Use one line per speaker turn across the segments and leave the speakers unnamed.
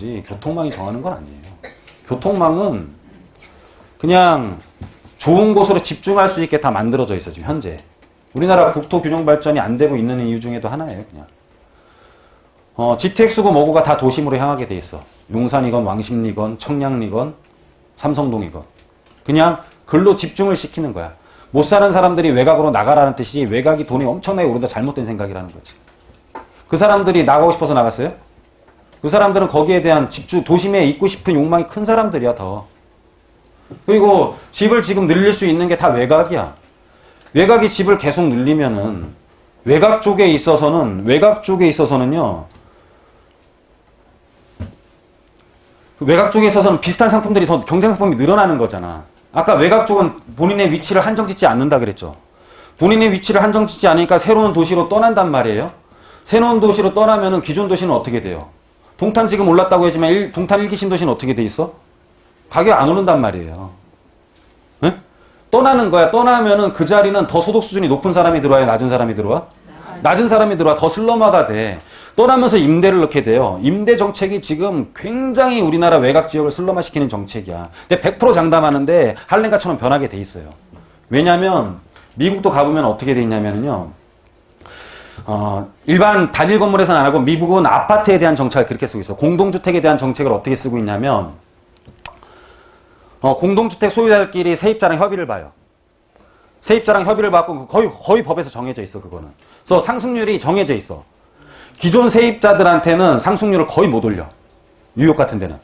거지 교통망이 정하는 건 아니에요. 교통망은 그냥 좋은 곳으로 집중할 수 있게 다 만들어져 있어 지금 현재. 우리나라 국토 균형 발전이 안 되고 있는 이유 중에도 하나예요. 그냥 GTX고 뭐고가 다 도심으로 향하게 돼 있어. 용산이건 왕십리건 청량리건 삼성동이건 그냥 글로 집중을 시키는 거야. 못 사는 사람들이 외곽으로 나가라는 뜻이지 외곽이 돈이 엄청나게 오른다 잘못된 생각이라는 거지. 그 사람들이 나가고 싶어서 나갔어요? 그 사람들은 거기에 대한 집중, 도심에 있고 싶은 욕망이 큰 사람들이야 더. 그리고 집을 지금 늘릴 수 있는 게 다 외곽이야. 외곽이 집을 계속 늘리면은 외곽 쪽에 있어서는요 외곽 쪽에 있어서는 비슷한 상품들이 더 경쟁 상품이 늘어나는 거잖아. 아까 외곽 쪽은 본인의 위치를 한정짓지 않는다 그랬죠. 본인의 위치를 한정짓지 않으니까 새로운 도시로 떠난단 말이에요. 새로운 도시로 떠나면은 기존 도시는 어떻게 돼요? 동탄 지금 올랐다고 하지만 동탄 1기 신도시는 어떻게 돼 있어? 가격 안 오른단 말이에요. 네? 떠나는 거야. 떠나면은 그 자리는 더 소득 수준이 높은 사람이 들어와요? 낮은 사람이 들어와? 낮은 사람이 들어와. 더 슬럼화가 돼. 떠나면서 임대를 넣게 돼요. 임대 정책이 지금 굉장히 우리나라 외곽 지역을 슬럼화시키는 정책이야. 근데 100% 장담하는데 할렘가처럼 변하게 돼 있어요. 왜냐면 미국도 가보면 어떻게 돼 있냐면요. 일반 단일 건물에서는 안 하고 미국은 아파트에 대한 정책을 그렇게 쓰고 있어. 공동주택에 대한 정책을 어떻게 쓰고 있냐면 공동주택 소유자들끼리 세입자랑 협의를 봐요. 세입자랑 협의를 받고 거의 법에서 정해져 있어 그거는. 그래서 상승률이 정해져 있어. 기존 세입자들한테는 상승률을 거의 못 올려. 뉴욕 같은 데는.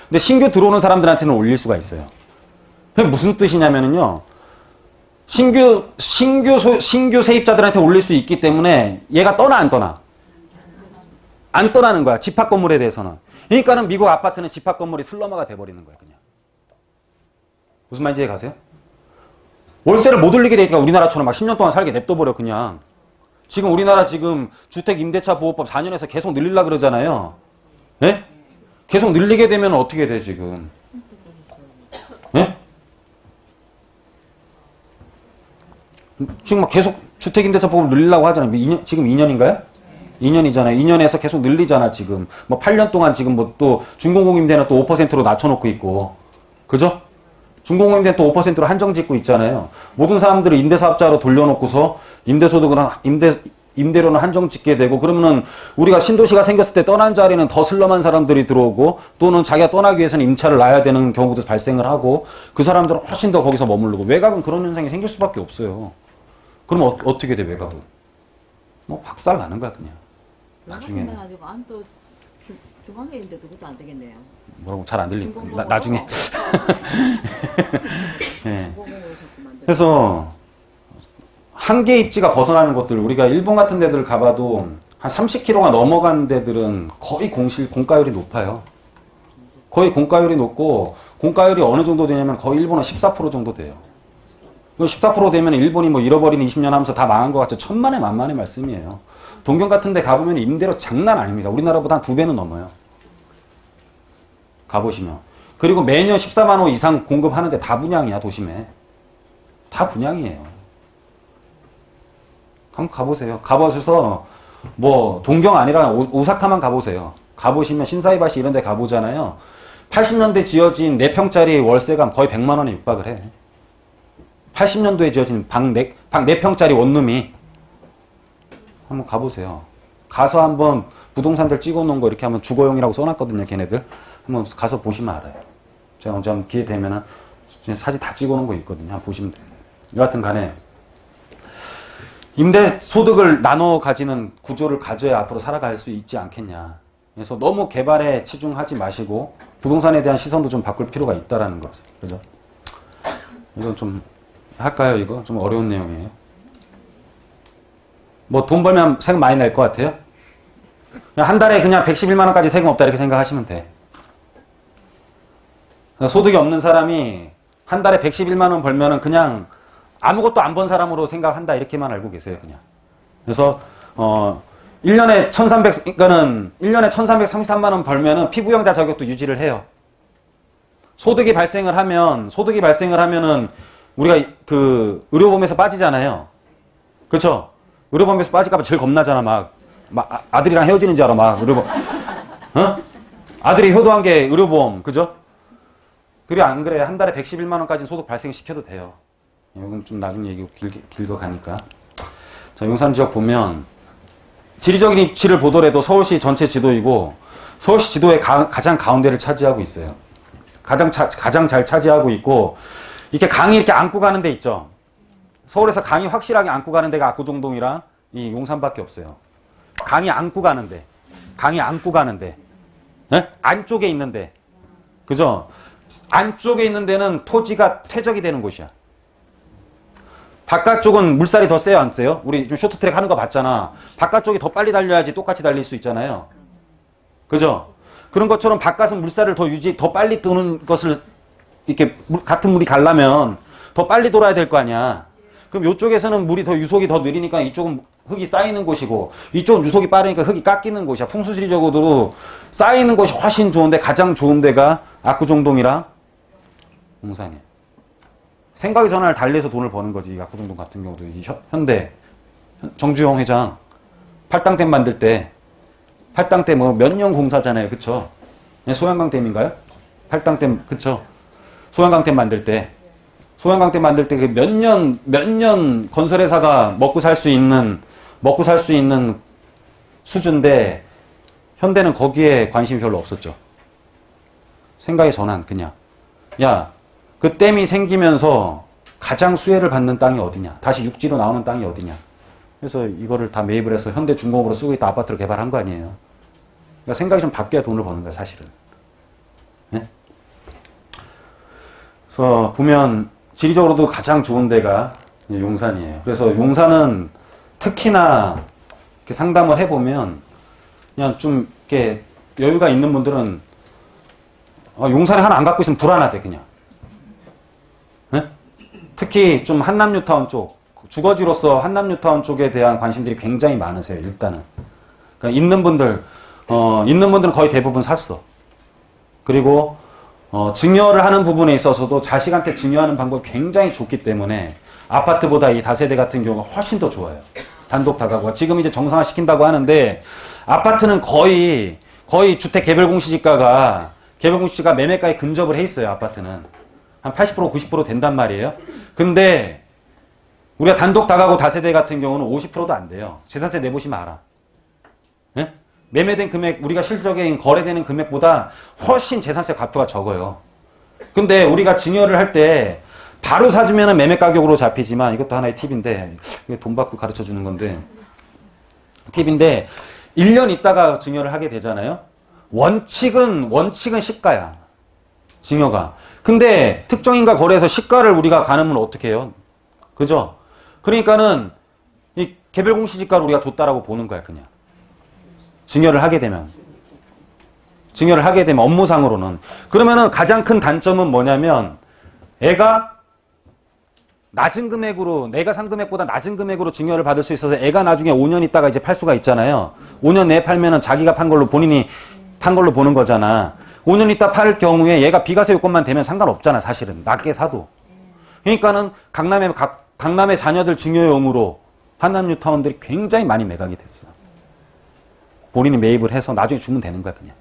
근데 신규 들어오는 사람들한테는 올릴 수가 있어요. 그게 무슨 뜻이냐면요. 신규 세입자들한테 올릴 수 있기 때문에 얘가 떠나 안 떠나? 안 떠나는 거야. 집합 건물에 대해서는. 그러니까는 미국 아파트는 집합 건물이 슬럼화가 돼버리는 거야. 그냥. 무슨 말인지 가세요? 월세를 못 올리게 되니까 우리나라처럼 막 10년 동안 살게 냅둬버려 그냥. 지금 우리나라 지금 주택임대차보호법 4년에서 계속 늘리려고 그러잖아요. 예? 계속 늘리게 되면 어떻게 돼 지금? 예? 지금 막 계속 주택임대차보호법 늘리려고 하잖아요. 지금 2년인가요? 2년이잖아요. 2년에서 계속 늘리잖아 지금. 뭐 8년 동안 지금 뭐 또 준공임대는 또 5%로 낮춰놓고 있고. 그죠? 준공임대는 또 5%로 한정 짓고 있잖아요. 모든 사람들을 임대사업자로 돌려놓고서 임대료는 한정 짓게 되고 그러면은 우리가 신도시가 생겼을 때 떠난 자리는 더 슬럼한 사람들이 들어오고 또는 자기가 떠나기 위해서는 임차를 놔야 되는 경우도 발생을 하고 그 사람들은 훨씬 더 거기서 머무르고 외곽은 그런 현상이 생길 수밖에 없어요. 그럼 어떻게 돼 외곽은? 뭐 박살 나는 거야 그냥. 나중에.
가지고 안또 중앙계인데도 그것도 안 되겠네요.
뭐라고 잘 안 들리니까 나중에. 네. 그래서 한계 입지가 벗어나는 것들 우리가 일본 같은 데들 가봐도 한 30km가 넘어가는 데들은 거의 공가율이 높아요. 거의 공가율이 높고 공가율이 어느 정도 되냐면 거의 일본은 14% 정도 돼요. 14% 되면 일본이 뭐 잃어버린 20년 하면서 다 망한 것 같죠. 천만에 만만의 말씀이에요. 동경 같은 데 가보면 임대료 장난 아닙니다. 우리나라보다 한 2배는 넘어요. 가보시면. 그리고 매년 14만 호 이상 공급하는데 다 분양이야 도심에. 다 분양이에요. 한번 가보세요. 가보셔서 뭐 동경 아니라 오사카만 가보세요. 가보시면 신사이바시 이런 데 가보잖아요. 80년대 지어진 4평짜리 월세가 거의 100만 원에 육박을 해. 80년도에 지어진 방 4평짜리 원룸이. 한번 가보세요. 가서 한번 부동산들 찍어놓은 거 이렇게 한번 주거용이라고 써놨거든요. 걔네들. 한번 가서 보시면 알아요. 제가 언제 한번 기회 되면은 사진 다 찍어놓은 거 있거든요. 한번 보시면 돼요. 여하튼 간에 임대 소득을 나눠 가지는 구조를 가져야 앞으로 살아갈 수 있지 않겠냐. 그래서 너무 개발에 치중하지 마시고 부동산에 대한 시선도 좀 바꿀 필요가 있다라는 거죠. 그죠? 이건 좀 할까요? 이거 좀 어려운 내용이에요. 뭐 돈 벌면 세금 많이 낼 것 같아요? 한 달에 그냥 111만 원까지 세금 없다 이렇게 생각하시면 돼. 소득이 없는 사람이 한 달에 111만 원 벌면은 그냥 아무것도 안 번 사람으로 생각한다 이렇게만 알고 계세요, 그냥. 그래서 1년에 1333만 원 벌면은 피부영자 자격도 유지를 해요. 소득이 발생을 하면은 우리가 그 의료보험에서 빠지잖아요. 그렇죠? 의료보험에서 빠질까 봐 제일 겁나잖아, 막 아들이랑 헤어지는 줄 알아, 막 의료보험. 아들이 효도한 게 의료보험, 그죠? 그래, 안 그래. 한 달에 111만 원까지 소득 발생시켜도 돼요. 이건 좀 나중 얘기고 길거 가니까. 자, 용산 지역 보면, 지리적인 위치를 보더라도 서울시 전체 지도이고, 서울시 지도의 가장 가운데를 차지하고 있어요. 가장 잘 차지하고 있고, 이렇게 강이 이렇게 안고 가는 데 있죠? 서울에서 강이 확실하게 안고 가는 데가 압구정동이랑 이 용산밖에 없어요. 강이 안고 가는데, 네? 안쪽에 있는데, 그죠? 안쪽에 있는 데는 토지가 퇴적이 되는 곳이야. 바깥쪽은 물살이 더 세요, 안 세요? 우리 좀 쇼트트랙 하는 거 봤잖아. 바깥쪽이 더 빨리 달려야지 똑같이 달릴 수 있잖아요. 그죠? 그런 것처럼 바깥은 물살을 더 빨리 도는 것을 이렇게 같은 물이 가려면 더 빨리 돌아야 될 거 아니야. 그럼 이쪽에서는 물이 유속이 더 느리니까 이쪽은 흙이 쌓이는 곳이고 이쪽은 유속이 빠르니까 흙이 깎이는 곳이야. 풍수지리적으로 쌓이는 곳이 훨씬 좋은데 가장 좋은 데가 압구정동이랑 용산이에요. 생각의 전환을 달리해서 돈을 버는 거지. 이 압구정동 같은 경우도 이 현대 정주영 회장 팔당댐 만들 때 뭐 몇 년 공사잖아요. 그쵸? 소양강댐인가요? 팔당댐 그쵸? 소양강댐 만들 때 그 몇 년 건설회사가 먹고 살 수 있는 수준인데 현대는 거기에 관심이 별로 없었죠. 생각의 전환 그냥. 야, 그 댐이 생기면서 가장 수혜를 받는 땅이 어디냐? 다시 육지로 나오는 땅이 어디냐? 그래서 이거를 다 매입을 해서 현대중공업으로 쓰고 있다 아파트로 개발한 거 아니에요. 그러니까 생각이 좀 바뀌어야 돈을 버는 거야, 사실은. 네? 그래서 보면 지리적으로도 가장 좋은 데가 용산이에요. 그래서 용산은 특히나 이렇게 상담을 해보면 그냥 좀 이렇게 여유가 있는 분들은 용산에 하나 안 갖고 있으면 불안하대, 그냥. 네? 특히 좀 한남뉴타운 쪽, 주거지로서 한남뉴타운 쪽에 대한 관심들이 굉장히 많으세요, 일단은. 그러니까 있는 분들은 거의 대부분 샀어. 그리고, 증여를 하는 부분에 있어서도 자식한테 증여하는 방법이 굉장히 좋기 때문에 아파트보다 이 다세대 같은 경우가 훨씬 더 좋아요. 단독 다가구가. 지금 이제 정상화 시킨다고 하는데 아파트는 거의 주택 개별 공시지가가 매매가에 근접을 해 있어요, 아파트는. 한 80%, 90% 된단 말이에요. 근데 우리가 단독 다가구 다세대 같은 경우는 50%도 안 돼요. 재산세 내보시면 알아. 네? 매매된 금액, 우리가 실적인 거래되는 금액보다 훨씬 재산세 과표가 적어요. 근데 우리가 증여를 할 때 바로 사주면 매매 가격으로 잡히지만 이것도 하나의 팁인데, 이게 돈 받고 가르쳐 주는 건데, 팁인데, 1년 있다가 증여를 하게 되잖아요. 원칙은 시가야. 증여가. 근데 특정인과 거래해서 시가를 우리가 가늠을 어떻게 해요? 그죠? 그러니까는 이 개별 공시지가를 우리가 줬다라고 보는 거야, 그냥. 증여를 하게 되면 업무상으로는. 그러면은 가장 큰 단점은 뭐냐면 애가 낮은 금액으로, 내가 산 금액보다 낮은 금액으로 증여를 받을 수 있어서 애가 나중에 5년 있다가 이제 팔 수가 있잖아요. 5년 내에 팔면은 자기가 판 걸로 본인이 판 걸로 보는 거잖아. 5년 있다 팔 경우에 얘가 비과세 요건만 되면 상관없잖아, 사실은. 낮게 사도. 그러니까는 강남의 자녀들 증여용으로 한남뉴타운들이 굉장히 많이 매각이 됐어. 본인이 매입을 해서 나중에 주면 되는 거야, 그냥.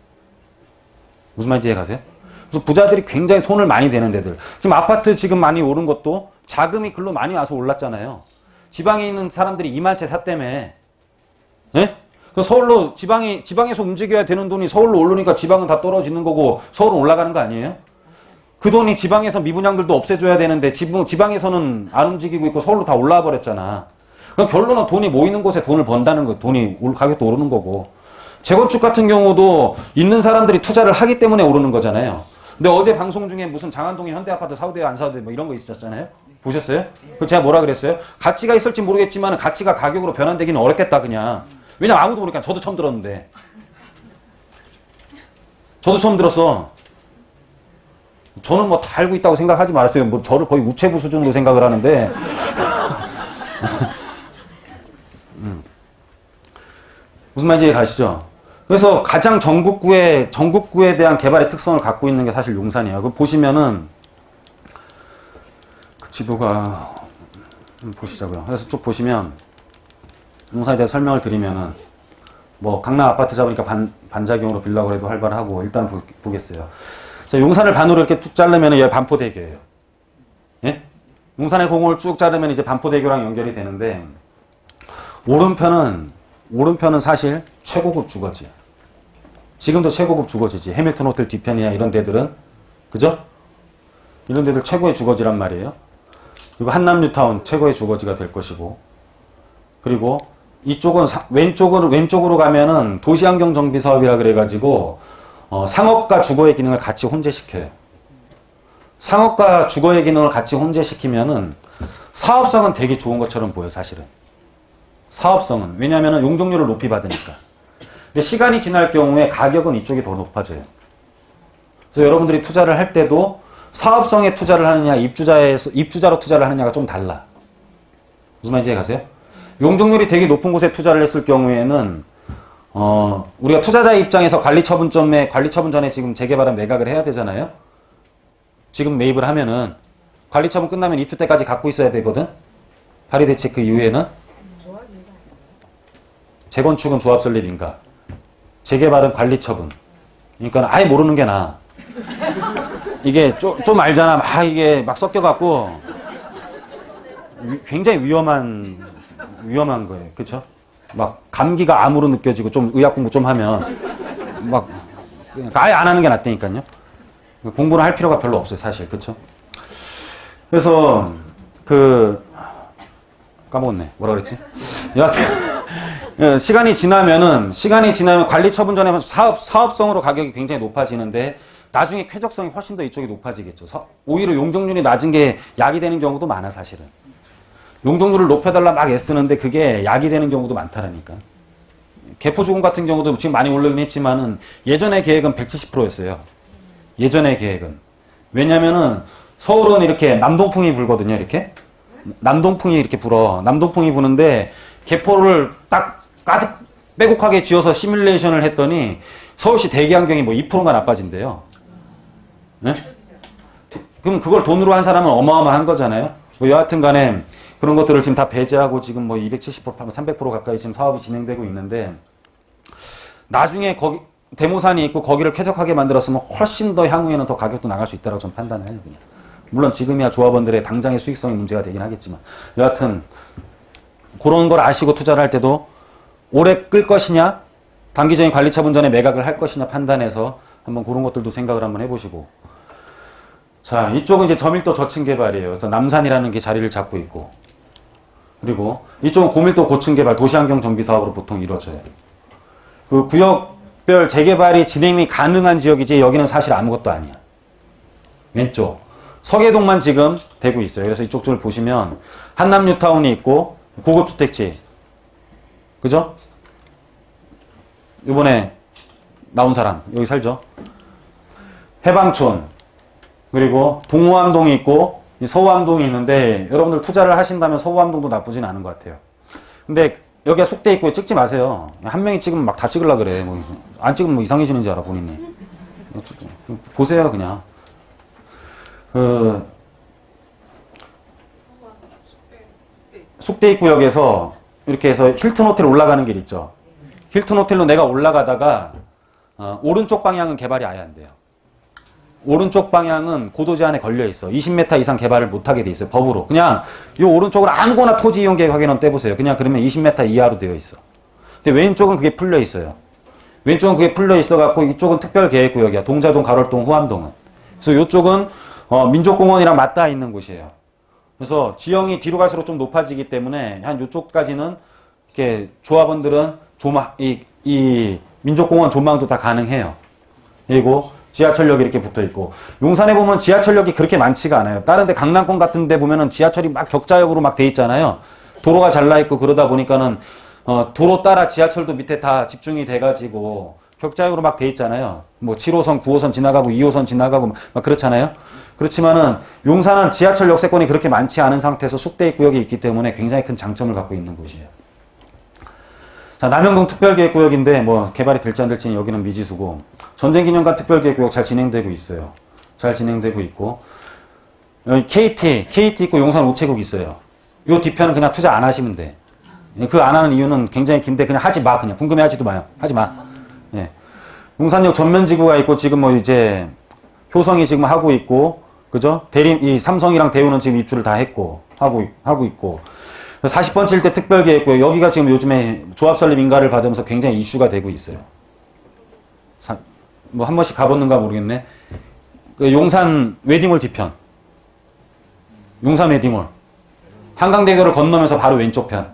무슨 말인지 이해가세요? 그래서 부자들이 굉장히 손을 많이 대는 데들. 지금 아파트 지금 많이 오른 것도 자금이 글로 많이 와서 올랐잖아요. 지방에 있는 사람들이 이만 채 샀다며. 예? 그 서울로, 지방에서 움직여야 되는 돈이 서울로 오르니까 지방은 다 떨어지는 거고 서울은 올라가는 거 아니에요? 그 돈이 지방에서 미분양들도 없애줘야 되는데 지방에서는 안 움직이고 있고 서울로 다 올라와 버렸잖아. 그럼 결론은 돈이 모이는 곳에 돈을 번다는 거, 가격도 오르는 거고. 재건축 같은 경우도 있는 사람들이 투자를 하기 때문에 오르는 거잖아요. 근데 어제 방송 중에 무슨 장안동에 현대아파트 사도 안 사도 뭐 이런 거 있었잖아요. 보셨어요? 그 제가 뭐라 그랬어요? 가치가 있을지 모르겠지만 가치가 가격으로 변환되기는 어렵겠다, 그냥. 왜냐면 아무도 모르니까. 저도 처음 들었는데. 저도 처음 들었어. 저는 뭐 다 알고 있다고 생각하지 말았어요. 뭐 저를 거의 우체부 수준으로 생각을 하는데. 무슨 말인지 가시죠? 그래서 가장 전국구에 대한 개발의 특성을 갖고 있는 게 사실 용산이에요. 그 보시면은 그 지도가 보시자고요. 그래서 쭉 보시면 용산에 대해서 설명을 드리면은 뭐 강남 아파트 잡으니까 반작용으로 빌라고 해도 활발하고 일단 보겠어요. 자, 용산을 반으로 이렇게 쭉 자르면 얘 반포대교예요. 예? 용산의 공을 쭉 자르면 이제 반포대교랑 연결이 되는데 오른편은 사실 최고급 주거지야. 지금도 최고급 주거지지. 해밀턴 호텔 뒤편이나 이런 데들은 그죠? 이런 데들 최고의 주거지란 말이에요. 그리고 한남 뉴타운 최고의 주거지가 될 것이고 그리고 이쪽은 왼쪽으로 가면은 도시환경 정비 사업이라 그래가지고 상업과 주거의 기능을 같이 혼재시켜요. 상업과 주거의 기능을 같이 혼재시키면은 사업성은 되게 좋은 것처럼 보여 사실은. 사업성은 왜냐하면은 용적률을 높이 받으니까. 근데 시간이 지날 경우에 가격은 이쪽이 더 높아져요. 그래서 여러분들이 투자를 할 때도 사업성에 투자를 하느냐 입주자로 투자를 하느냐가 좀 달라. 무슨 말인지 가세요? 용적률이 되게 높은 곳에 투자를 했을 경우에는 우리가 투자자의 입장에서 관리처분 전에 지금 재개발은 매각을 해야 되잖아요. 지금 매입을 하면은 관리처분 끝나면 입주 때까지 갖고 있어야 되거든. 발의대 체크 이후에는 재건축은 조합 설립인가 재개발은 관리처분. 그러니까 아예 모르는 게 나아. 이게 좀 알잖아. 막 이게 막 섞여갖고 굉장히 위험한 거예요. 그쵸? 막 감기가 암으로 느껴지고 좀 의학 공부 좀 하면 막 아예 안 하는 게 낫다니까요. 공부는 할 필요가 별로 없어요, 사실. 그쵸? 그래서 까먹었네. 뭐라 그랬지? 여하튼 시간이 지나면 관리 처분 전에 사업성으로 가격이 굉장히 높아지는데 나중에 쾌적성이 훨씬 더 이쪽이 높아지겠죠. 오히려 용적률이 낮은 게 약이 되는 경우도 많아, 사실은. 용적률을 높여달라 막 애쓰는데 그게 약이 되는 경우도 많다라니까. 개포주공 같은 경우도 지금 많이 올라긴 했지만은 예전의 계획은 170%였어요. 예전의 계획은. 왜냐면은 서울은 이렇게 남동풍이 불거든요, 이렇게. 남동풍이 이렇게 불어. 남동풍이 부는데 개포를 딱 가득 빼곡하게 지어서 시뮬레이션을 했더니 서울시 대기환경이 뭐 2%가 나빠진대요. 네? 그럼 그걸 돈으로 한 사람은 어마어마한 거잖아요. 뭐 여하튼 간에 그런 것들을 지금 다 배제하고 지금 뭐 270%, 300% 가까이 지금 사업이 진행되고 있는데 나중에 거기 대모산이 있고 거기를 쾌적하게 만들었으면 훨씬 더 향후에는 더 가격도 나갈 수 있다고 좀 판단을 해요. 그냥. 물론 지금이야 조합원들의 당장의 수익성이 문제가 되긴 하겠지만 여하튼 그런 걸 아시고 투자를 할 때도 오래 끌 것이냐 단기적인 관리처분 전에 매각을 할 것이냐 판단해서 한번 그런 것들도 생각을 한번 해보시고 자 이쪽은 이제 저밀도 저층 개발이에요. 그래서 남산이라는 게 자리를 잡고 있고 그리고 이쪽은 고밀도 고층 개발 도시환경 정비 사업으로 보통 이루어져요. 그 구역별 재개발이 진행이 가능한 지역이지 여기는 사실 아무것도 아니야. 왼쪽 서계동만 지금 되고 있어요. 그래서 이쪽 쪽을 보시면 한남 뉴타운이 있고 고급주택지 그죠? 이번에 나온 사람 여기 살죠? 해방촌 그리고 동호암동이 있고 서호암동이 있는데 여러분들 투자를 하신다면 서호암동도 나쁘진 않은 것 같아요. 근데 여기가 숙대 있고 찍지 마세요. 한 명이 찍으면 막 다 찍으려 그래. 뭐 안 찍으면 뭐 이상해지는 줄 알아 본인이. 보세요 그냥. 숙대 입구역에서 이렇게 해서 힐튼 호텔 올라가는 길 있죠. 힐튼 호텔로 내가 올라가다가 오른쪽 방향은 개발이 아예 안 돼요. 오른쪽 방향은 고도 제한에 걸려 있어. 20m 이상 개발을 못하게 돼 있어요. 법으로. 그냥 이 오른쪽으로 아무거나 토지 이용 계획 확인하면 떼보세요. 그냥 그러면 20m 이하로 되어 있어. 근데 왼쪽은 그게 풀려 있어요. 왼쪽은 그게 풀려 있어 갖고 이쪽은 특별계획구역이야. 동자동, 가롤동, 후암동은. 그래서 이쪽은 민족공원이랑 맞닿아 있는 곳이에요. 그래서 지형이 뒤로 갈수록 좀 높아지기 때문에 한 이쪽까지는 이렇게 조합원들은 이 민족공원 조망도 다 가능해요. 그리고 지하철역이 이렇게 붙어 있고 용산에 보면 지하철역이 그렇게 많지가 않아요. 다른 데 강남권 같은 데 보면은 지하철이 막 격자역으로 막 돼 있잖아요. 도로가 잘나 있고 그러다 보니까는 도로 따라 지하철도 밑에 다 집중이 돼 가지고 격자역으로 막 돼 있잖아요. 뭐 7호선, 9호선 지나가고 2호선 지나가고 막 그렇잖아요. 그렇지만은 용산은 지하철 역세권이 그렇게 많지 않은 상태에서 숙대 구역이 있기 때문에 굉장히 큰 장점을 갖고 있는 곳이에요. 자, 남영동 특별계획구역인데 뭐 개발이 될지 안 될지는 여기는 미지수고 전쟁기념관 특별계획구역 잘 진행되고 있어요. 잘 진행되고 있고 여기 KT 있고 용산 우체국 있어요. 요 뒤편은 그냥 투자 안 하시면 돼. 그 안 하는 이유는 굉장히 긴데 그냥 하지 마. 그냥 궁금해하지도 마요. 하지 마. 예. 용산역 전면지구가 있고 지금 뭐 이제 효성이 지금 하고 있고 그죠? 이 삼성이랑 대우는 지금 입주를 다 했고 하고 있고 40번째 일대 특별계획구역 여기가 지금 요즘에 조합 설립 인가를 받으면서 굉장히 이슈가 되고 있어요. 뭐 한 번씩 가봤는가 모르겠네. 그 용산 웨딩홀 뒤편. 용산 웨딩홀. 한강대교를 건너면서 바로 왼쪽 편.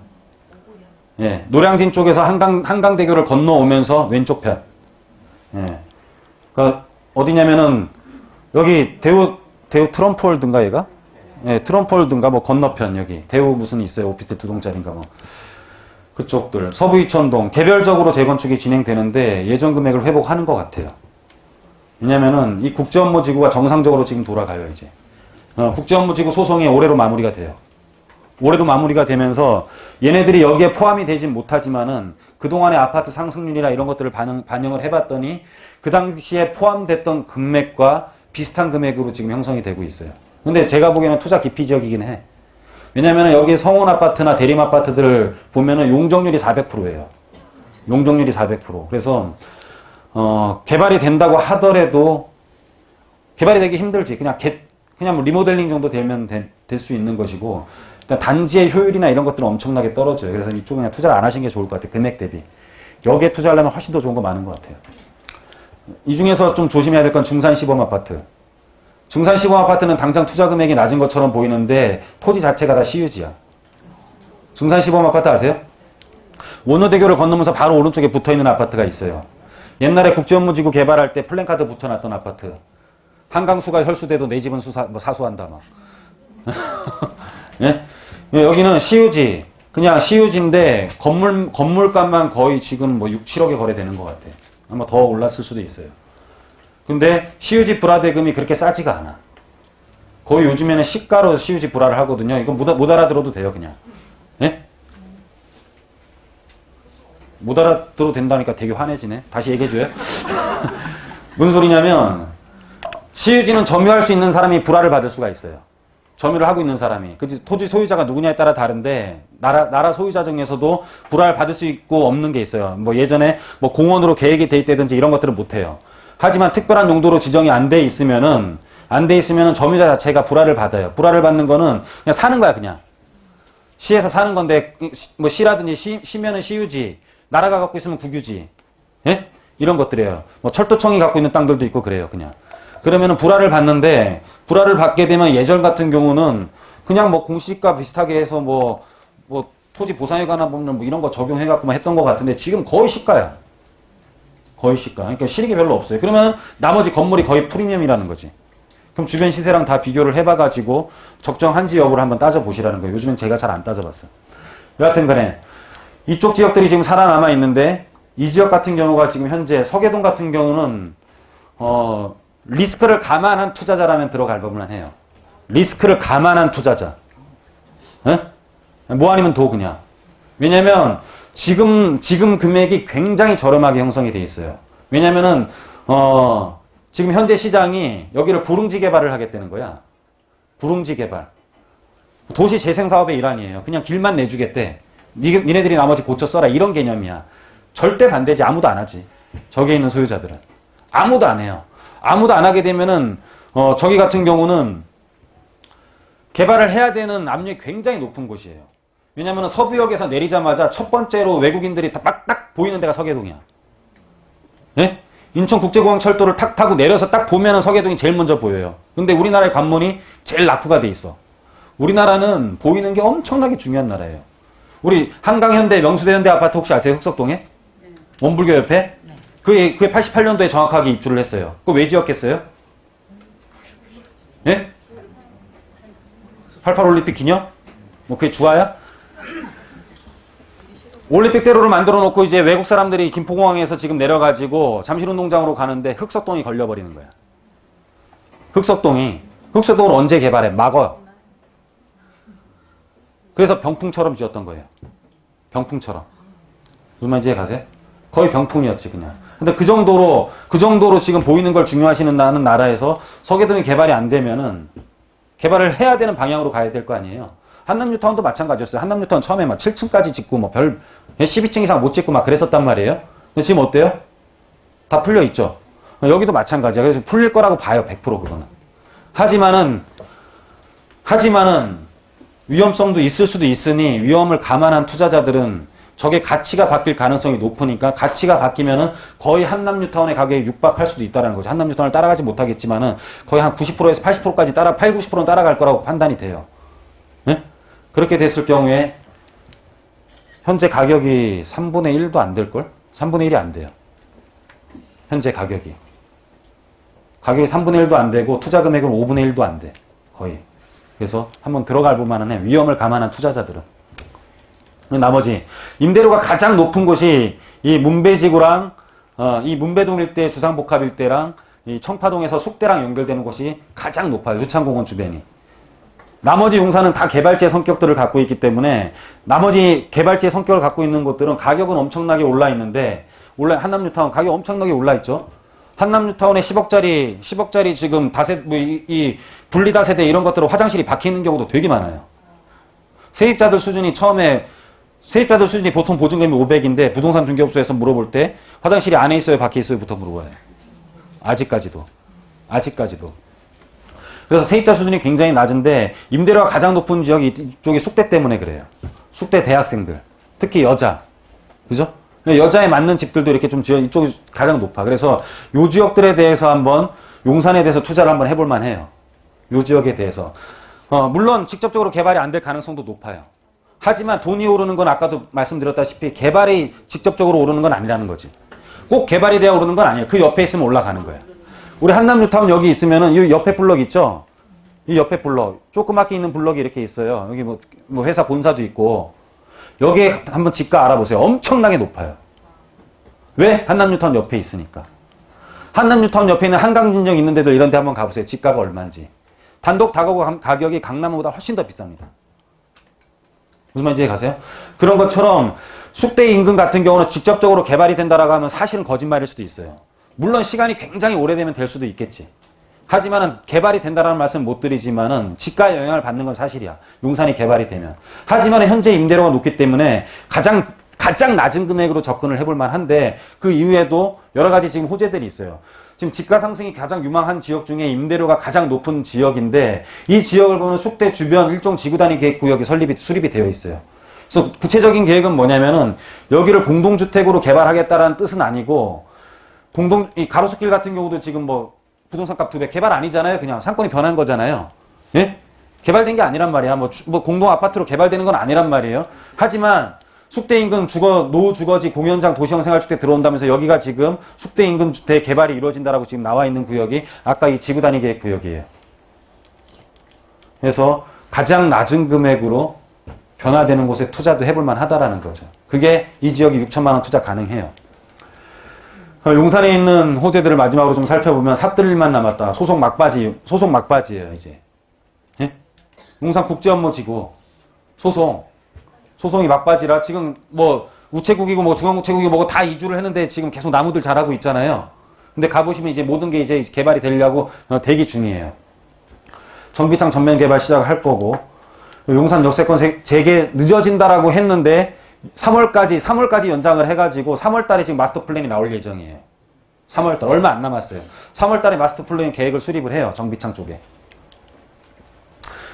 예. 노량진 쪽에서 한강대교를 건너오면서 왼쪽 편. 예. 그 어디냐면은 여기 대우 트럼프홀드인가 얘가? 예, 트럼프홀드인가 뭐 건너편 여기. 대우 무슨 있어요. 오피스텔 2동짜리인가 뭐. 그쪽들. 서부이천동 개별적으로 재건축이 진행되는데 예전 금액을 회복하는 것 같아요. 왜냐면은 이 국제업무지구가 정상적으로 지금 돌아가요 이제. 국제업무지구 소송이 올해로 마무리가 돼요. 올해로 마무리가 되면서 얘네들이 여기에 포함이 되진 못하지만은 그동안의 아파트 상승률이나 이런 것들을 반영을 해봤더니 그 당시에 포함됐던 금액과 비슷한 금액으로 지금 형성이 되고 있어요. 근데 제가 보기에는 투자 기피 지역이긴 해. 왜냐면은 여기 성원 아파트나 대림 아파트들을 보면은 용적률이 400%예요. 용적률이 400%. 그래서 개발이 된다고 하더라도 개발이 되기 힘들지. 그냥 뭐 리모델링 정도 되면 될 수 있는 것이고 일단 단지의 효율이나 이런 것들은 엄청나게 떨어져요. 그래서 이쪽은 그냥 투자를 안 하시는 게 좋을 것 같아요. 금액 대비. 여기에 투자하려면 훨씬 더 좋은 거 많은 것 같아요. 이 중에서 좀 조심해야 될 건 중산 시범 아파트. 중산 시범 아파트는 당장 투자 금액이 낮은 것처럼 보이는데 토지 자체가 다 시유지야. 중산 시범 아파트 아세요? 원효대교를 건너면서 바로 오른쪽에 붙어있는 아파트가 있어요. 옛날에 국제업무지구 개발할 때 플랜카드 붙여놨던 아파트. 한강수가 혈수돼도 내 집은 사수한다 막. 예? 여기는 시유지. 그냥 시유지인데 건물값만 거의 지금 뭐 6, 7억에 거래되는 것 같아. 아마 더 올랐을 수도 있어요. 근데 시유지 불화 대금이 그렇게 싸지가 않아. 거의 요즘에는 시가로 시유지 불화를 하거든요. 이거 못 알아들어도 돼요, 그냥. 예? 못 알아들어도 된다니까 되게 화내지네. 다시 얘기해줘요. 무슨 소리냐면 시유지는 점유할 수 있는 사람이 불화를 받을 수가 있어요. 점유를 하고 있는 사람이. 그치? 토지 소유자가 누구냐에 따라 다른데 나라 소유자 중에서도 불화를 받을 수 있고 없는 게 있어요. 뭐 예전에 뭐 공원으로 계획이 돼 있다든지 이런 것들은 못 해요. 하지만 특별한 용도로 지정이 안 돼 있으면은 점유자 자체가 불화를 받아요. 불화를 받는 거는 그냥 사는 거야, 그냥. 시에서 사는 건데 뭐 시라든지 시면은 시유지, 나라가 갖고 있으면 국유지. 예? 이런 것들이에요. 뭐 철도청이 갖고 있는 땅들도 있고 그래요, 그냥. 그러면은 불화를 받는데 불화를 받게 되면 예전 같은 경우는 그냥 뭐 공시지가 비슷하게 해서 뭐 토지 보상에 관한 법률 뭐 이런 거 적용해갖고만 했던 것 같은데 지금 거의 시가야. 거의 시가. 그러니까 실익이 별로 없어요. 그러면 나머지 건물이 거의 프리미엄이라는 거지. 그럼 주변 시세랑 다 비교를 해봐가지고 적정한지 여부를 한번 따져보시라는 거예요. 요즘엔 제가 잘 안 따져봤어요. 여하튼 간에 이쪽 지역들이 지금 살아남아 있는데 이 지역 같은 경우가 지금 현재 서계동 같은 경우는 리스크를 감안한 투자자라면 들어갈 법만 해요. 리스크를 감안한 투자자. 에? 뭐 아니면 도 그냥. 왜냐면 지금 금액이 굉장히 저렴하게 형성이 돼 있어요. 왜냐면은 지금 현재 시장이 여기를 구릉지 개발을 하겠다는 거야. 구릉지 개발. 도시 재생 사업의 일환이에요. 그냥 길만 내주겠대. 니네들이 나머지 고쳐 써라 이런 개념이야. 절대 반대지. 아무도 안 하지. 저기에 있는 소유자들은. 아무도 안 해요. 아무도 안 하게 되면은 저기 같은 경우는 개발을 해야 되는 압력이 굉장히 높은 곳이에요. 왜냐면은 서부역에서 내리자마자 첫 번째로 외국인들이 딱 보이는 데가 서계동이야. 예? 인천국제공항철도를 탁 타고 내려서 딱 보면은 서계동이 제일 먼저 보여요. 근데 우리나라의 관문이 제일 낙후가 돼 있어. 우리나라는 보이는 게 엄청나게 중요한 나라예요. 우리 한강현대, 명수대현대 아파트 혹시 아세요? 흑석동에? 네. 원불교 옆에? 네. 그게 88년도에 정확하게 입주를 했어요. 그거 왜 지었겠어요? 예? 88 올림픽 기념? 뭐 그게 주화야? 올림픽대로를 만들어 놓고 이제 외국 사람들이 김포공항에서 지금 내려가지고 잠실운동장으로 가는데 흑석동이 걸려버리는 거야. 흑석동을 언제 개발해? 막어. 그래서 병풍처럼 지었던 거예요. 병풍처럼. 무슨 말인지 가세요? 거의 병풍이었지 그냥. 근데 그 정도로 지금 보이는 걸 중요하시는 나라에서 서계동이 개발이 안 되면은 개발을 해야 되는 방향으로 가야 될 거 아니에요. 한남뉴타운도 마찬가지였어요. 한남뉴타운 처음에 막 7층까지 짓고 뭐 12층 이상 못 짓고 막 그랬었단 말이에요. 근데 지금 어때요? 다 풀려 있죠. 여기도 마찬가지야. 그래서 풀릴 거라고 봐요. 100% 그거는. 하지만은 위험성도 있을 수도 있으니 위험을 감안한 투자자들은 저게 가치가 바뀔 가능성이 높으니까 가치가 바뀌면은 거의 한남 뉴타운의 가격에 육박할 수도 있다는 거죠. 한남 뉴타운을 따라가지 못하겠지만은 거의 한 90%에서 80%까지 90%는 따라갈 거라고 판단이 돼요. 네? 그렇게 됐을 경우에 현재 가격이 3분의 1도 안 될걸? 3분의 1이 안 돼요. 현재 가격이 3분의 1도 안 되고 투자 금액은 5분의 1도 안 돼. 거의. 그래서 한번 들어갈 볼만은 해. 위험을 감안한 투자자들은. 나머지 임대료가 가장 높은 곳이 이 문배지구랑 이 문배동 일대 주상복합 일대랑 이 청파동에서 숙대랑 연결되는 곳이 가장 높아요. 유창공원 주변이. 나머지 용산은 다 개발지의 성격들을 갖고 있기 때문에 나머지 개발지의 성격을 갖고 있는 곳들은 가격은 엄청나게 올라 있는데 한남뉴타운 가격 엄청나게 올라 있죠. 한남뉴타운에 10억짜리 지금 다세 이 분리다세대 이런 것들은 화장실이 박혀 있는 경우도 되게 많아요. 세입자들 수준이 보통 보증금이 500인데 부동산 중개업소에서 물어볼 때 화장실이 안에 있어요, 밖에 있어요부터 물어봐요. 아직까지도. 그래서 세입자 수준이 굉장히 낮은데 임대료가 가장 높은 지역이 이쪽이 숙대 때문에 그래요. 숙대 대학생들, 특히 여자, 그죠? 여자에 맞는 집들도 이렇게 좀 이쪽이 가장 높아. 그래서 요 지역들에 대해서 한번 용산에 대해서 투자를 한번 해볼 만해요. 요 지역에 대해서. 물론 직접적으로 개발이 안 될 가능성도 높아요. 하지만 돈이 오르는 건 아까도 말씀드렸다시피 개발이 직접적으로 오르는 건 아니라는 거지. 꼭 개발이 돼야 오르는 건 아니에요. 그 옆에 있으면 올라가는 거예요. 우리 한남뉴타운 여기 있으면은 이 옆에 블럭 있죠? 이 옆에 블럭. 조그맣게 있는 블럭이 이렇게 있어요. 여기 뭐 회사 본사도 있고. 여기에 한번 지가 알아보세요. 엄청나게 높아요. 왜? 한남뉴타운 옆에 있으니까. 한남뉴타운 옆에 있는 한강진정 있는 데들 이런 데 한번 가보세요. 지가가 얼마인지. 단독 다가구 가격이 강남보다 훨씬 더 비쌉니다. 무슨 말인지 이해 가세요? 그런 것처럼 숙대 인근 같은 경우는 직접적으로 개발이 된다라고 하면 사실은 거짓말일 수도 있어요. 물론 시간이 굉장히 오래되면 될 수도 있겠지. 하지만은 개발이 된다라는 말씀 못 드리지만은 지가에 영향을 받는 건 사실이야. 용산이 개발이 되면. 하지만은 현재 임대료가 높기 때문에 가장 낮은 금액으로 접근을 해볼 만한데 그 이후에도 여러 가지 지금 호재들이 있어요. 지금 지가 상승이 가장 유망한 지역 중에 임대료가 가장 높은 지역인데 이 지역을 보면 숙대 주변 일종 지구단위 계획 구역이 수립이 되어 있어요. 그래서 구체적인 계획은 뭐냐면은 여기를 공동주택으로 개발하겠다라는 뜻은 아니고 이 가로수길 같은 경우도 지금 뭐 부동산값 2배 개발 아니잖아요. 그냥 상권이 변한 거잖아요. 예? 개발된 게 아니란 말이야. 뭐 공동 아파트로 개발되는 건 아니란 말이에요. 하지만 숙대 인근 노주거지 공연장 도시형 생활주택 들어온다면서 여기가 지금 숙대 인근 주택 개발이 이루어진다라고 지금 나와 있는 구역이 아까 이 지구단위 계획 구역이에요. 그래서 가장 낮은 금액으로 변화되는 곳에 투자도 해볼 만하다라는 거죠. 그게 이 지역이 6천만 원 투자 가능해요. 용산에 있는 호재들을 마지막으로 좀 살펴보면 삽들일만 남았다. 소속 막바지예요, 이제. 예? 용산 국제업무지구 소송이 막바지라 지금 뭐 우체국이고 뭐 중앙우체국이고 뭐고 다 이주를 했는데 지금 계속 나무들 자라고 있잖아요. 근데 가보시면 이제 모든 게 이제 개발이 되려고 대기 중이에요. 정비창 전면 개발 시작할 거고 용산 역세권 재개 늦어진다라고 했는데 3월까지 연장을 해가지고 3월달에 지금 마스터 플랜이 나올 예정이에요. 3월달 얼마 안 남았어요. 3월달에 마스터 플랜 계획을 수립을 해요. 정비창 쪽에.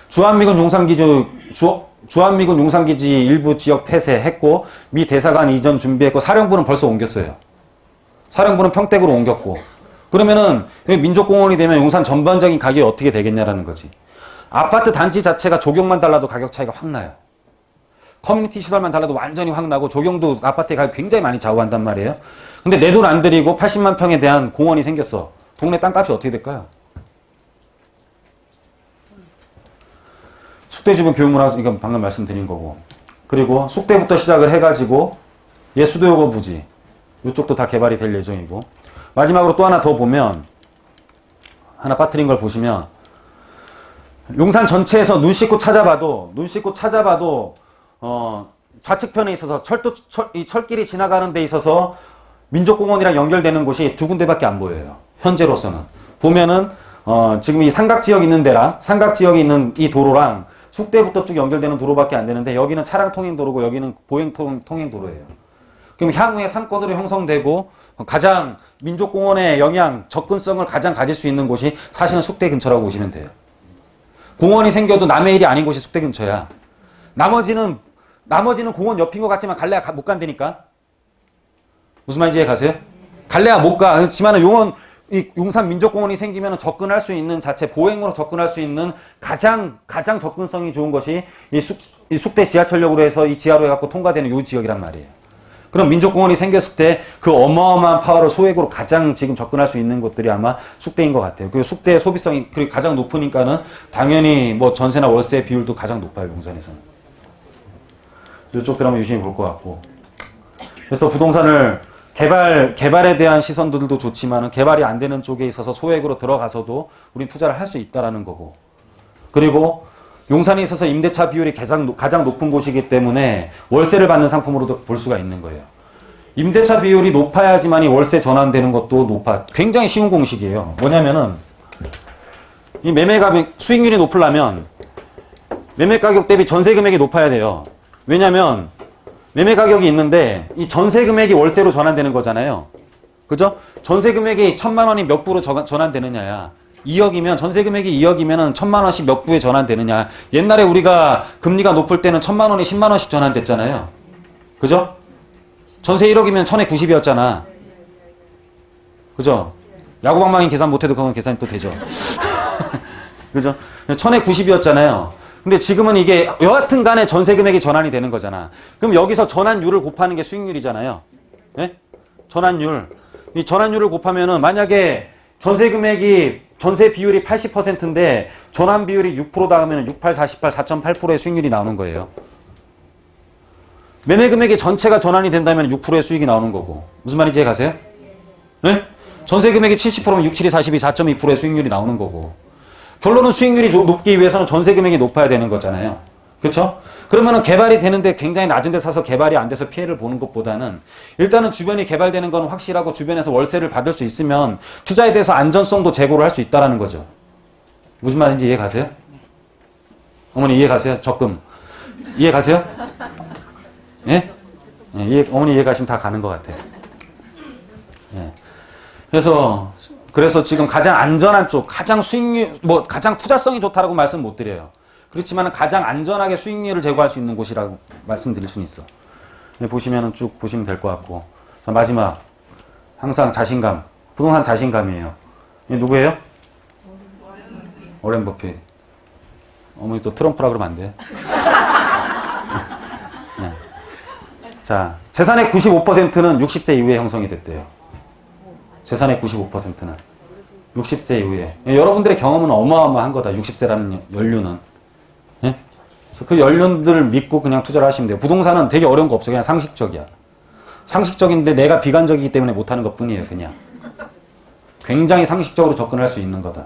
주한미군 용산기지 일부 지역 폐쇄했고 미 대사관 이전 준비했고 사령부는 벌써 옮겼어요. 사령부는 평택으로 옮겼고 그러면은 민족공원이 되면 용산 전반적인 가격이 어떻게 되겠냐라는 거지. 아파트 단지 자체가 조경만 달라도 가격 차이가 확 나요. 커뮤니티 시설만 달라도 완전히 확 나고 조경도 아파트의 가격 굉장히 많이 좌우한단 말이에요. 근데 내 돈 안 들이고 80만 평에 대한 공원이 생겼어. 동네 땅값이 어떻게 될까요? 숙대주변 교육문화 이건 방금 말씀드린 거고 그리고 숙대부터 시작을 해가지고 수도요거 부지 이쪽도 다 개발이 될 예정이고 마지막으로 또 하나 더 보면 하나 빠뜨린 걸 보시면 용산 전체에서 눈 씻고 찾아봐도 좌측편에 있어서 이 철길이 지나가는 데 있어서 민족공원이랑 연결되는 곳이 두 군데밖에 안 보여요. 현재로서는 보면은 지금 이 삼각지역이 있는 이 도로랑 숙대부터 쭉 연결되는 도로밖에 안 되는데 여기는 차량 통행 도로고 여기는 보행 통행 도로예요. 그럼 향후에 상권으로 형성되고 가장 민족공원의 영향, 접근성을 가장 가질 수 있는 곳이 사실은 숙대 근처라고 보시면 돼요. 공원이 생겨도 남의 일이 아닌 곳이 숙대 근처야. 나머지는 공원 옆인 것 같지만 갈래야 못 간다니까. 무슨 말인지 이해 가세요? 갈래야 못 가. 그렇지만 이 용산 민족공원이 생기면 접근할 수 있는 자체, 보행으로 접근할 수 있는 가장 접근성이 좋은 것이 이 숙대 지하철역으로 해서 이 지하로 해갖고 통과되는 이 지역이란 말이에요. 그럼 민족공원이 생겼을 때 그 어마어마한 파워를 소액으로 가장 지금 접근할 수 있는 곳들이 아마 숙대인 것 같아요. 그 숙대의 소비성이 가장 높으니까는 당연히 뭐 전세나 월세 비율도 가장 높아요, 용산에서는. 이쪽들 한번 유심히 볼 것 같고. 그래서 부동산을 개발에 대한 시선들도 좋지만 개발이 안 되는 쪽에 있어서 소액으로 들어가서도 우린 투자를 할 수 있다라는 거고. 그리고 용산에 있어서 임대차 비율이 가장 높은 곳이기 때문에 월세를 받는 상품으로도 볼 수가 있는 거예요. 임대차 비율이 높아야지만이 월세 전환되는 것도 높아. 굉장히 쉬운 공식이에요. 뭐냐면은 이 매매 가격 수익률이 높으려면 매매 가격 대비 전세 금액이 높아야 돼요. 왜냐면 매매 가격이 있는데 이 전세 금액이 월세로 전환되는 거잖아요. 그죠? 전세 금액이 1,000만 원이 몇 부로 전환되느냐야. 2억이면 전세 금액이 2억이면은 1,000만 원씩 몇 부에 전환되느냐. 옛날에 우리가 금리가 높을 때는 1,000만 원이 10만 원씩 전환됐잖아요. 그죠? 전세 1억이면 1,000에 90이었잖아. 그죠? 야구방망이 계산 못해도 그건 계산이 또 되죠. 그죠? 1,000에 90이었잖아요. 근데 지금은 이게 여하튼 간에 전세 금액이 전환이 되는 거잖아. 그럼 여기서 전환율을 곱하는 게 수익률이잖아요. 예? 전환율. 이 전환율을 곱하면은 만약에 전세 비율이 80%인데 전환 비율이 6%다 하면 68, 48, 4.8%의 수익률이 나오는 거예요. 매매 금액이 전체가 전환이 된다면 6%의 수익이 나오는 거고. 무슨 말인지 이해 가세요? 네? 전세 금액이 70%면 6, 7이 42, 4.2%의 수익률이 나오는 거고. 결론은 수익률이 높기 위해서는 전세 금액이 높아야 되는 거잖아요. 그렇죠? 그러면은 개발이 되는데 굉장히 낮은 데 사서 개발이 안 돼서 피해를 보는 것보다는 일단은 주변이 개발되는 건 확실하고 주변에서 월세를 받을 수 있으면 투자에 대해서 안전성도 제고를 할 수 있다라는 거죠. 무슨 말인지 이해 가세요? 어머니 이해 가세요? 적금. 이해 가세요? 예? 예, 어머니 이해 가시면 다 가는 것 같아요. 예. 그래서 지금 가장 안전한 쪽, 가장 수익률, 가장 투자성이 좋다라고 말씀 못 드려요. 그렇지만 가장 안전하게 수익률을 제고할 수 있는 곳이라고 말씀드릴 수는 있어. 보시면은 쭉 보시면 될 것 같고. 자, 마지막. 항상 자신감. 부동산 자신감이에요. 이 누구예요? 워렌 버핏. 어머니 또 트럼프라 그러면 안 돼요? 네. 자, 재산의 95%는 60세 이후에 형성이 됐대요. 재산의 95%는 60세 이후에. 여러분들의 경험은 어마어마한 거다. 60세라는 연륜은. 예? 그래서 그 연륜들을 믿고 그냥 투자를 하시면 돼요. 부동산은 되게 어려운 거 없어요. 그냥 상식적이야. 상식적인데 내가 비관적이기 때문에 못하는 것 뿐이에요. 그냥. 굉장히 상식적으로 접근할 수 있는 거다.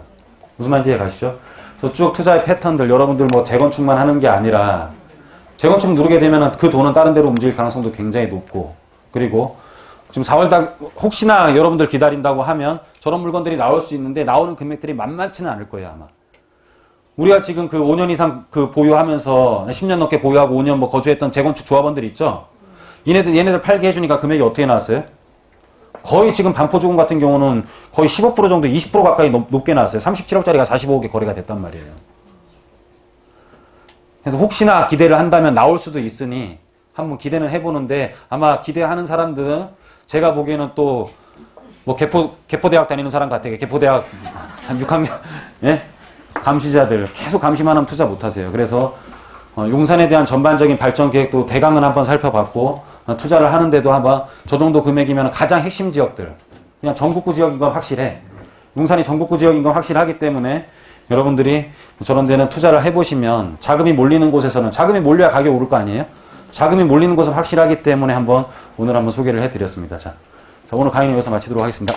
무슨 말인지 이해 가시죠? 그래서 쭉 투자의 패턴들, 여러분들 재건축만 하는 게 아니라 재건축 누르게 되면 그 돈은 다른 데로 움직일 가능성도 굉장히 높고, 그리고 지금 4월달 혹시나 여러분들 기다린다고 하면 저런 물건들이 나올 수 있는데 나오는 금액들이 만만치는 않을 거예요, 아마. 우리가 지금 그 5년 이상 보유하면서 10년 넘게 보유하고 5년 거주했던 재건축 조합원들 있죠? 얘네들 팔게 해주니까 금액이 어떻게 나왔어요? 거의 지금 반포주공 같은 경우는 거의 15% 정도, 20% 가까이 높게 나왔어요. 37억짜리가 45억에 거래가 됐단 말이에요. 그래서 혹시나 기대를 한다면 나올 수도 있으니 한번 기대는 해보는데, 아마 기대하는 사람들은 제가 보기에는 또 개포대학 다니는 사람 같아요. 개포대학 한 6학년 예? 감시자들 계속 감시만 하면 투자 못하세요. 그래서 용산에 대한 전반적인 발전 계획도 대강은 한번 살펴봤고, 투자를 하는데도 한번 저 정도 금액이면 가장 핵심 지역들, 그냥 전국구 지역인 건 확실해. 용산이 전국구 지역인 건 확실하기 때문에 여러분들이 저런 데는 투자를 해보시면 자금이 몰리는 곳에서는, 자금이 몰려야 가격이 오를 거 아니에요? 자금이 몰리는 곳은 확실하기 때문에 오늘 한번 소개를 해드렸습니다. 자, 오늘 강의는 여기서 마치도록 하겠습니다.